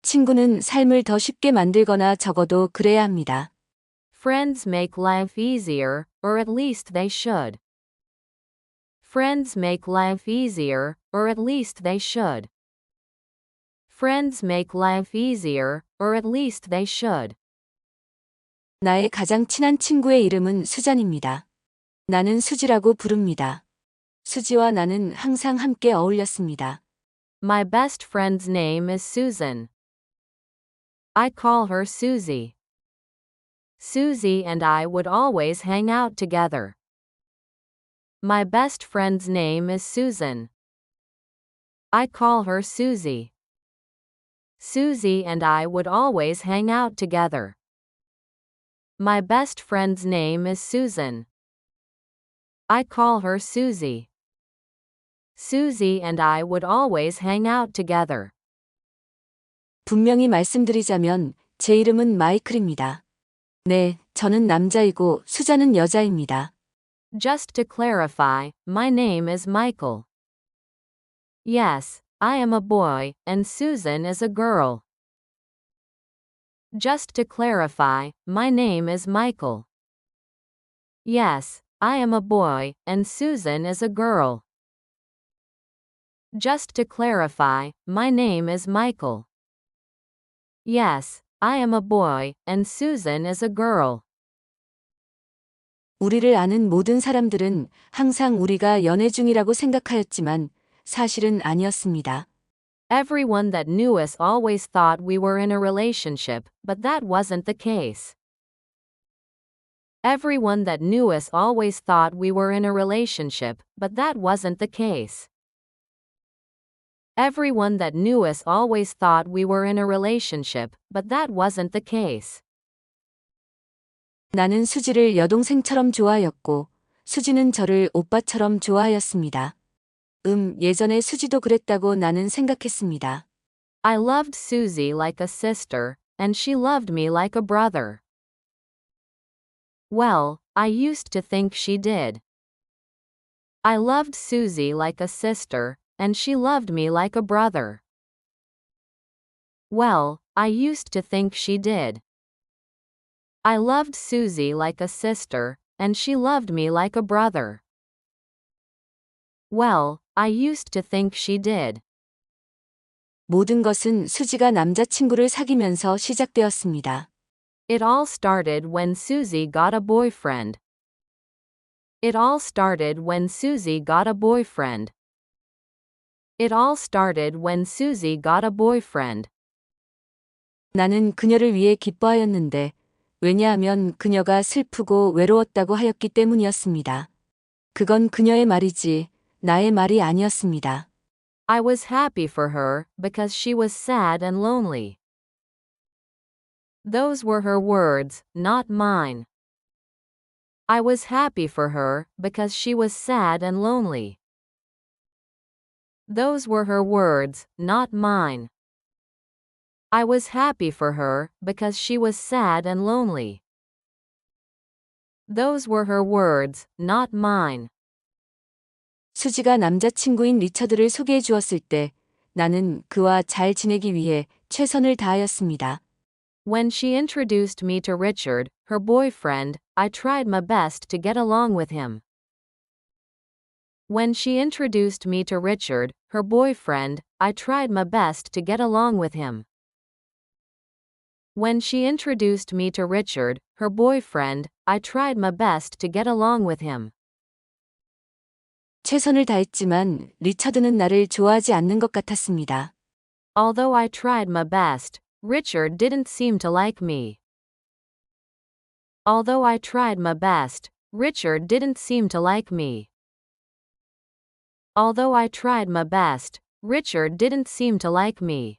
친구는 삶을 더 쉽게 만들거나 적어도 그래야 합니다. Friends make life easier, or at least they should. Friends make life easier, or at least they should. Friends make life easier, or at least they should. 나의 가장 친한 친구의 이름은 수잔입니다. 나는 수지라고 부릅니다. 수지와 나는 항상 함께 어울렸습니다. My best friend's name is Susan. I call her Susie. Susie and I would always hang out together. My best friend's name is Susan. I call her Susie. Susie and I would always hang out together. My best friend's name is Susan. I call her Susie. Susie and I would always hang out together. 분명히 말씀드리자면 제 이름은 마이클입니다. 네, 저는 남자이고 수잔은 여자입니다. Just to clarify, my name is Michael. Yes, I am a boy, and Susan is a girl. Just to clarify, my name is Michael. Yes, I am a boy, and Susan is a girl. Just to clarify, my name is Michael. Yes, I am a boy, and Susan is a girl. 우리를 아는 모든 사람들은 항상 우리가 연애 중이라고 생각하였지만 사실은 아니었습니다. Everyone that knew us always thought we were in a relationship, but that wasn't the case. Everyone that knew us always thought we were in a relationship, but that wasn't the case. Everyone that knew us always thought we were in a relationship, but that wasn't the case. 나는 수지를 여동생처럼 좋아하였고 수지는 저를 오빠처럼 좋아하였습니다. 예전에 수지도 그랬다고 나는 생각했습니다. I loved Susie like a sister, and she loved me like a brother. Well, I used to think she did. I loved Susie like a sister, and she loved me like a brother. Well, I used to think she did. I loved Susie like a sister, and she loved me like a brother. Well, I used to think she did. 모든 것은 수지가 남자친구를 사귀면서 시작되었습니다. It all started when Susie got a boyfriend. It all started when Susie got a boyfriend. It all started when Susie got a boyfriend. 나는 그녀를 위해 기뻐하였는데 왜냐하면 그녀가 슬프고 외로웠다고 하였기 때문이었습니다. 그건 그녀의 말이지 나의 말이 아니었습니다. I was happy for her because she was sad and lonely. Those were her words, not mine. I was happy for her because she was sad and lonely. Those were her words, not mine. I was happy for her because she was sad and lonely. Those were her words, not mine. 수지가 남자친구인 리처드를 소개해 주었을 때 나는 그와 잘 지내기 위해 최선을 다하였습니다. When she introduced me to Richard, her boyfriend, I tried my best to get along with him. When she introduced me to Richard, her boyfriend, I tried my best to get along with him. When she introduced me to Richard, her boyfriend, I tried my best to get along with him. 최선을 다했지만 리처드는 나를 좋아하지 않는 것 같았습니다. Although I tried my best, Richard didn't seem to like me. Although I tried my best, Richard didn't seem to like me. Although I tried my best, Richard didn't seem to like me.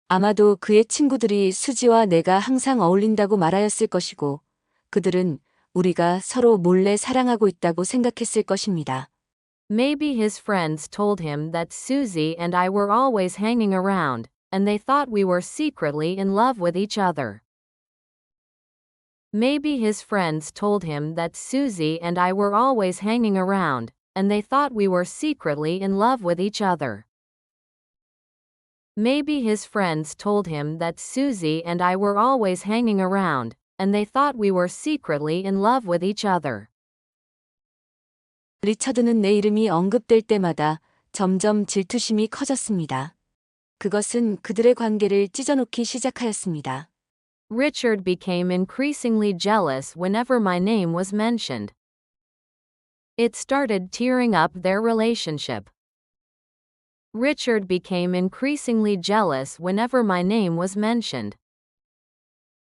아마도 그의 친구들이 수지와 내가 항상 어울린다고 말하였을 것이고 그들은 우리가 서로 몰래 사랑하고 있다고 생각했을 것입니다. Maybe his friends told him that Susie and I were always hanging around, and they thought we were secretly in love with each other. Maybe his friends told him that Susie and I were always hanging around, and they thought we were secretly in love with each other. Maybe his friends told him that Susie and I were always hanging around, and they thought we were secretly in love with each other. 리처드는 내 이름이 언급될 때마다 점점 질투심이 커졌습니다. 그것은 그들의 관계를 찢어놓기 시작하였습니다. Richard became increasingly jealous whenever my name was mentioned. It started tearing up their relationship. Richard became increasingly jealous whenever my name was mentioned.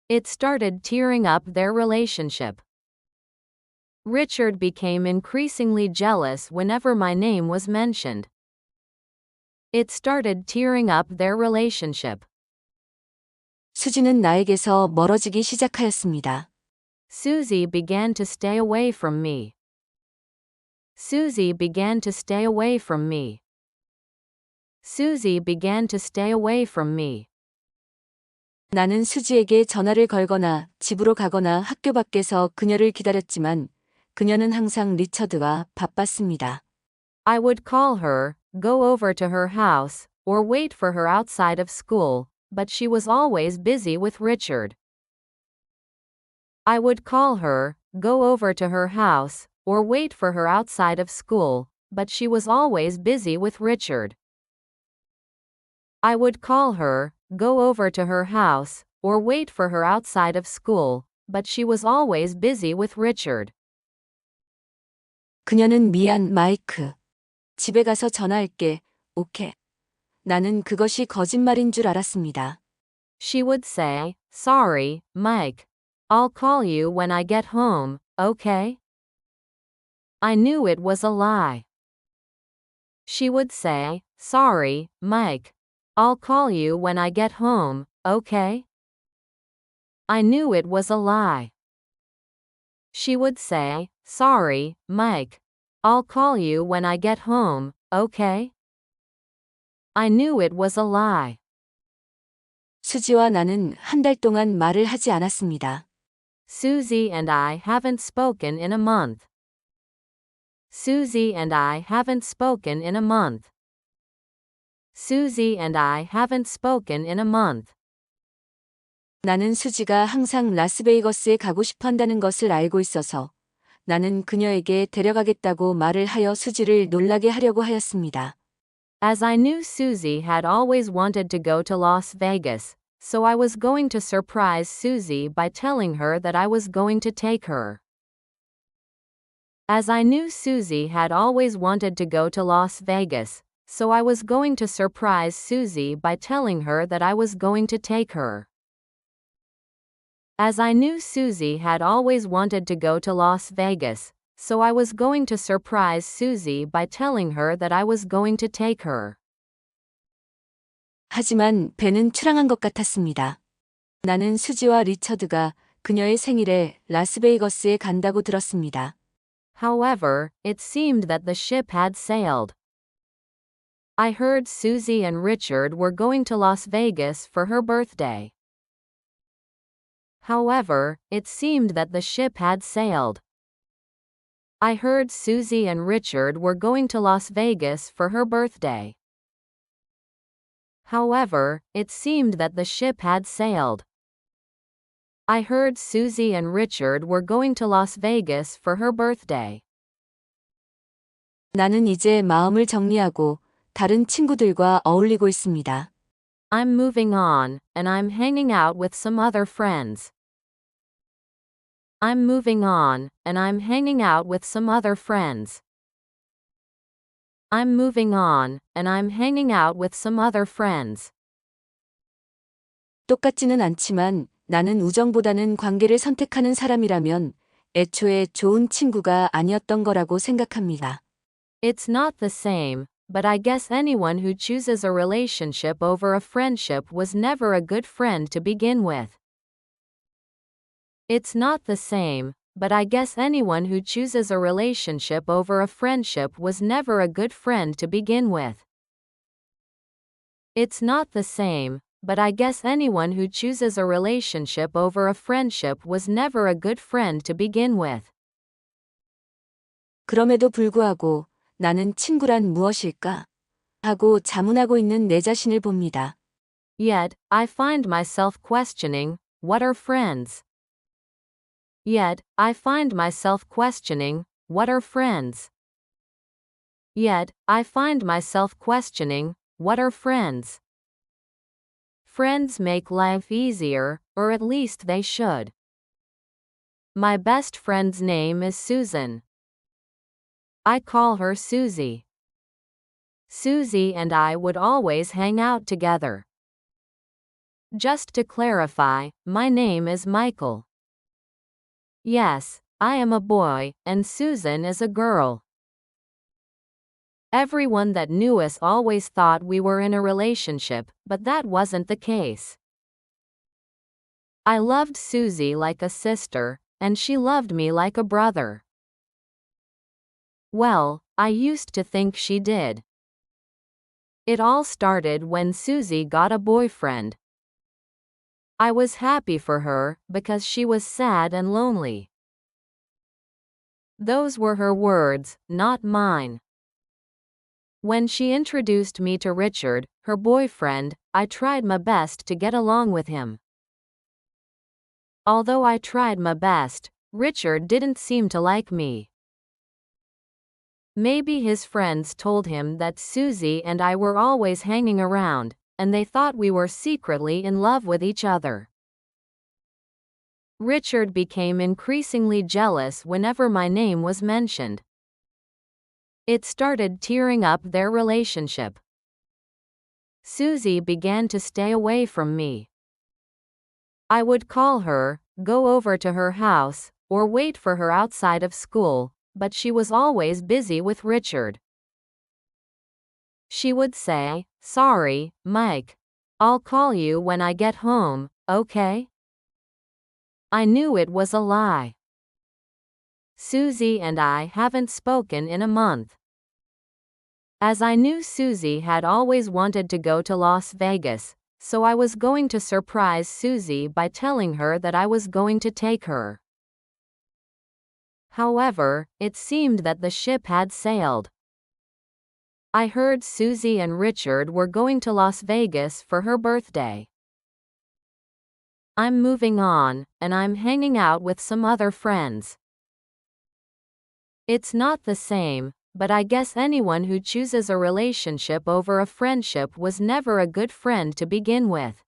It started tearing up their relationship. Richard became increasingly jealous whenever my name was mentioned. It started tearing up their relationship. 수지는 나에게서 멀어지기 시작하였습니다. Susie began to stay away from me. Susie began to stay away from me. Susie began to stay away from me. 나는 수지에게 전화를 걸거나 집으로 가거나 학교 밖에서 그녀를 기다렸지만 그녀는 항상 리처드와 바빴습니다. I would call her, go over to her house, or wait for her outside of school, but she was always busy with Richard. I would call her, go over to her house, or wait for her outside of school, but she was always busy with Richard. I would call her, go over to her house, or wait for her outside of school, but she was always busy with Richard. 그녀는 미안, 마이크. 집에 가서 전화할게. 오케이. 나는 그것이 거짓말인 줄 알았습니다. She would say, sorry, Mike. I'll call you when I get home, okay? I knew it was a lie. She would say, sorry, Mike. I'll call you when I get home, okay? I knew it was a lie. She would say, sorry, Mike. I'll call you when I get home, okay? I knew it was a lie. 수지와 나는 한 달 동안 말을 하지 않았습니다. Susie and I haven't spoken in a month. Susie and I haven't spoken in a month. Susie and I haven't spoken in a month. 나는 수지가 항상 라스베이거스에 가고 싶어 한다는 것을 알고 있어서 나는 그녀에게 데려가겠다고 말을 하여 수지를 놀라게 하려고 하였습니다. As I knew Susie had always wanted to go to Las Vegas, so I was going to surprise Susie by telling her that I was going to take her. As I knew Susie had always wanted to go to Las Vegas, so I was going to surprise Susie by telling her that I was going to take her. As I knew Susie had always wanted to go to Las Vegas, so I was going to surprise Susie by telling her that I was going to take her. 하지만 배는 출항한 것 같았습니다. 나는 수지와 리처드가 그녀의 생일에 라스베이거스에 간다고 들었습니다. However, it seemed that the ship had sailed. I heard Susie and Richard were going to Las Vegas for her birthday. However, it seemed that the ship had sailed. I heard Susie and Richard were going to Las Vegas for her birthday. However, it seemed that the ship had sailed. I heard Susie and Richard were going to Las Vegas for her birthday. 나는 이제 마음을 정리하고 다른 친구들과 어울리고 있습니다. I'm moving on, and I'm hanging out with some other friends. I'm moving on, and I'm hanging out with some other friends. I'm moving on, and I'm hanging out with some other friends. 똑같지는 않지만 나는 우정보다는 관계를 선택하는 사람이라면 애초에 좋은 친구가 아니었던 거라고 생각합니다. It's not the same, but I guess anyone who chooses a relationship over a friendship was never a good friend to begin with. It's not the same, but I guess anyone who chooses a relationship over a friendship was never a good friend to begin with. It's not the same, but I guess anyone who chooses a relationship over a friendship was never a good friend to begin with. 그럼에도 불구하고 나는 친구란 무엇일까? 하고 자문하고 있는 내 자신을 봅니다. Yet, I find myself questioning, what are friends? Yet, I find myself questioning, what are friends? Yet, I find myself questioning, what are friends? Friends make life easier, or at least they should. My best friend's name is Susan. I call her Susie. Susie and I would always hang out together. Just to clarify, my name is Michael. Yes, I am a boy, and Susan is a girl. Everyone that knew us always thought we were in a relationship, but that wasn't the case. I loved Susie like a sister, and she loved me like a brother. Well, I used to think she did. It all started when Susie got a boyfriend. I was happy for her, because she was sad and lonely. Those were her words, not mine. When she introduced me to Richard, her boyfriend, I tried my best to get along with him. Although I tried my best, Richard didn't seem to like me. Maybe his friends told him that Susie and I were always hanging around, and they thought we were secretly in love with each other. Richard became increasingly jealous whenever my name was mentioned. It started tearing up their relationship. Susie began to stay away from me. I would call her, go over to her house, or wait for her outside of school, but she was always busy with Richard. She would say, "Sorry, Mike. I'll call you when I get home, okay?" I knew it was a lie. Susie and I haven't spoken in a month. As I knew Susie had always wanted to go to Las Vegas, so I was going to surprise Susie by telling her that I was going to take her. However, it seemed that the ship had sailed. I heard Susie and Richard were going to Las Vegas for her birthday. I'm moving on, and I'm hanging out with some other friends. It's not the same, but I guess anyone who chooses a relationship over a friendship was never a good friend to begin with.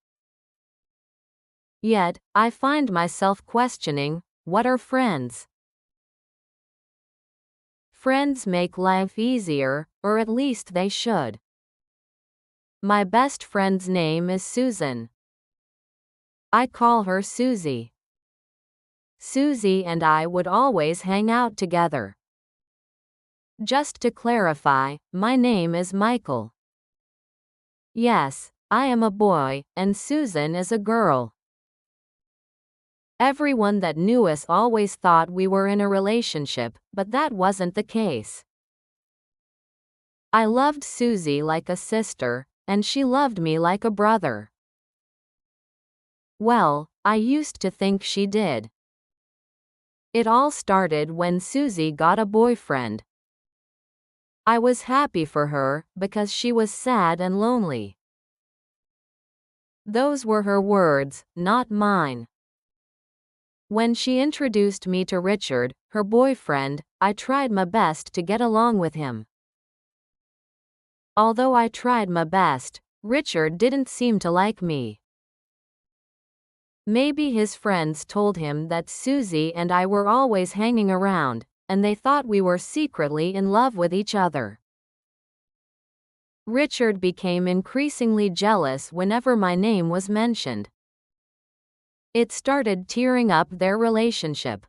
Yet, I find myself questioning, what are friends? Friends make life easier, or at least they should. My best friend's name is Susan. I call her Susie. Susie and I would always hang out together. Just to clarify, my name is Michael. Yes, I am a boy, and Susan is a girl. Everyone that knew us always thought we were in a relationship, but that wasn't the case. I loved Susie like a sister, and she loved me like a brother. Well, I used to think she did. It all started when Susie got a boyfriend. I was happy for her, because she was sad and lonely. Those were her words, not mine. When she introduced me to Richard, her boyfriend, I tried my best to get along with him. Although I tried my best, Richard didn't seem to like me. Maybe his friends told him that Susie and I were always hanging around, and they thought we were secretly in love with each other. Richard became increasingly jealous whenever my name was mentioned. It started tearing up their relationship.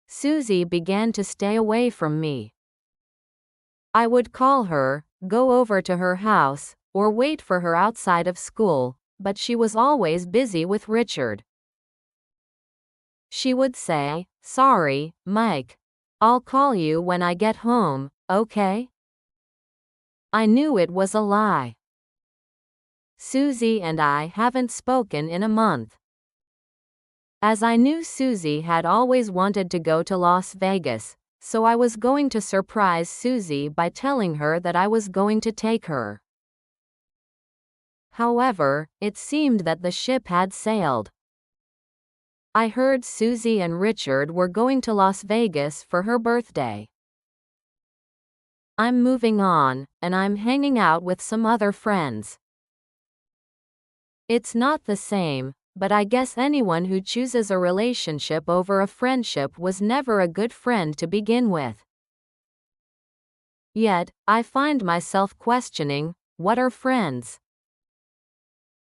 Susie began to stay away from me. I would call her, go over to her house, or wait for her outside of school, but she was always busy with Richard. She would say, "Sorry, Mike. I'll call you when I get home, okay?" I knew it was a lie. Susie and I haven't spoken in a month. As I knew Susie had always wanted to go to Las Vegas, so I was going to surprise Susie by telling her that I was going to take her. However, it seemed that the ship had sailed. I heard Susie and Richard were going to Las Vegas for her birthday. I'm moving on, and I'm hanging out with some other friends. It's not the same, but I guess anyone who chooses a relationship over a friendship was never a good friend to begin with. Yet, I find myself questioning, what are friends?